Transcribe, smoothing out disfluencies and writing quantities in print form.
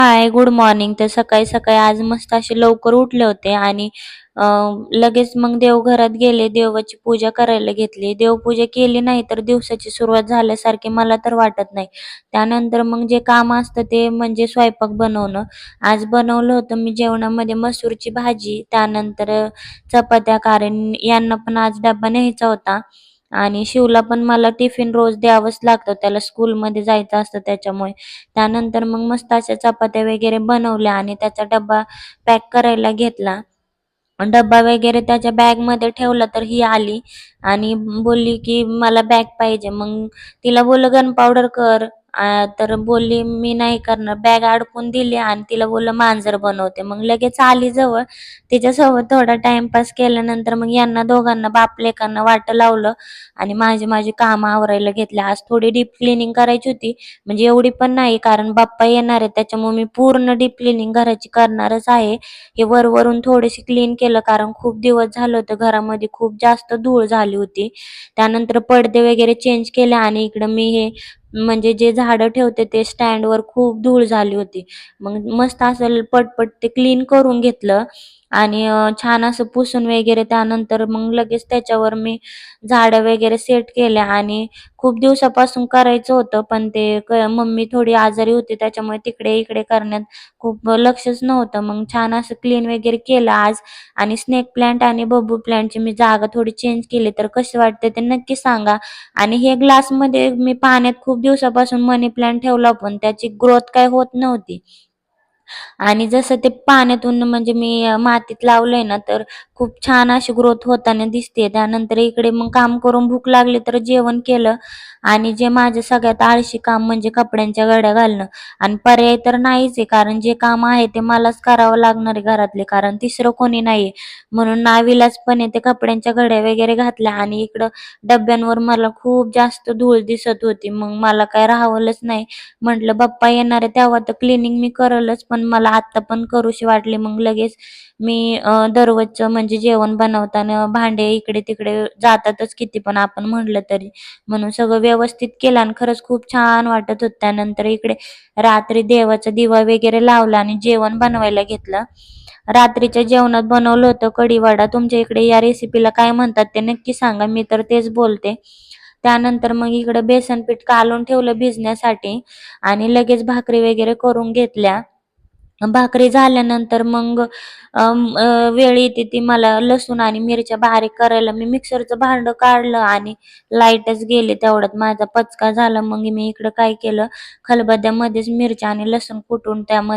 हाय, good morning. तर सकाळी-सकाळी आज मस्त असे लवकर उठले होते आणि अ, लगेच मग देवघरात गेले, देवाची पूजा करायला घेतली. देवपूजा केली नाही तर दिवसाची सुरुवात झाल्यासारखी मला तर वाटत नाही. त्यानंतर मग जे काम असतं ते म्हणजे स्वयंपाक बनवणं. आज बनवलं होतं मी जेवणामध्ये मसूरची भाजी, त्यानंतर चपात्या, कारण यांना पण आज डब्बा न्यायचा होता. आणि शिवला पण मला टिफिन रोज द्यावंच लागतं, त्याला स्कूलमध्ये जायचं असतं त्याच्यामुळे. त्यानंतर मग मस्त अशा चपात्या वगैरे बनवल्या आणि त्याचा डब्बा पॅक करायला घेतला. डब्बा वगैरे त्याच्या बॅगमध्ये ठेवला तर ही आली आणि बोलली की मला बॅग पाहिजे. मग तिला बोललं गन पावडर कर. तर बोलली मी नाही करणार. बॅग अडकून दिली आणि तिला बोललं मांजर बनवते. मग लगेच आली जवळ. तिच्यासोबत थोडा टाईमपास केल्यानंतर मग यांना दोघांना बाप-लेकांना वाटं लावलं आणि माझी कामं आवरायला घेतली. आज थोडी डीप क्लीनिंग करायची होती. म्हणजे एवढी पण नाही, कारण बाप्पा येणार आहे त्याच्यामुळे मी पूर्ण डीप क्लीनिंग घराची करणारच आहे. हे वरवरून थोडेसे क्लीन केलं, कारण खूप दिवस झालं होतं घरामध्ये खूप जास्त धूळ झाली होती. त्यानंतर पडदे वगैरे चेंज केले आणि इकडं मी हे म्हणजे जे झाडं ठेवते ते स्टँडवर खूप धूळ झाली होती. मग मस्त असं पटपट ते क्लीन करून घेतलं आणि छान असं पुसून वगैरे त्यानंतर मग लगेच त्याच्यावर मी झाडं वगैरे सेट केल्या आणि खूप दिवसापासून करायचं होतं, पण ते मम्मी थोडी आजारी होती त्याच्यामुळे तिकडे-इकडे करण्यात खूप लक्षच नव्हतं. मग छान असं क्लीन वगैरे केलं आज आणि स्नेक प्लांट आणि बबू प्लांटची मी जागा थोडी चेंज केली. तर कसे वाटते ते नक्की सांगा. आणि हे ग्लासमध्ये मी पाण्यात खूप दिवसापासून मनी प्लांट ठेवला, पण त्याची ग्रोथ काय होत नव्हती. आणि जसं ते पाण्यातून म्हणजे मी मातीत लावलंय ना, तर खूप छान अशी ग्रोथ होताना दिसते. त्यानंतर इकडे मग काम करून भूक लागली तर जेवण केलं आणि जे माझं सगळ्यात आळशी काम म्हणजे कपड्यांच्या घड्या घालणं. आणि पर्याय तर नाहीच आहे, कारण जे काम आहे ते मलाच करावं लागणार आहे घरातले, कारण तिसरं कोणी नाहीये. म्हणून नाईलाजपणे ते कपड्यांच्या घड्या वगैरे घातल्या आणि इकडं डब्यांवर मला खूप जास्त धूळ दिसत होती. मग मला काय राहावलंच नाही. म्हटलं बाप्पा येणार आहे तेव्हा तर क्लीनिंग मी करलच, पण मला आत्ता पण करूशी वाटली. मग लगेच मी दररोजचं म्हणजे जेवण बनवताना भांडे इकडे-तिकडे जातातच किती पण आपण म्हटलं तरी. म्हणून सगळं व्यवस्थित केलं आणि खरंच खूप छान वाटत होतं. त्यानंतर इकडे रात्री देवाचा दिवा वगैरे लावला आणि जेवण बनवायला घेतलं. रात्रीच्या जेवणात बनवलं होतं कढी वडा. तुमच्या इकडे या रेसिपीला काय म्हणतात ते नक्की सांगा. मी तर तेच बोलते. त्यानंतर मग इकडं बेसन पीठ कालवून ठेवलं भिजण्यासाठी आणि लगेच भाकरी वगैरे करून घेतल्या. भाकरी झाल्यानंतर मग वेळ येते ती मला लसूण आणि मिरच्या बारीक करायला. मी मिक्सरचं भांडं काढलं आणि लाईटच गेली. तेवढ्यात माझा पचका झाला. मग मी इकडं काय केलं, खलबत्त्यामध्येच मिरच्या आणि लसूण कुटून त्यामध्ये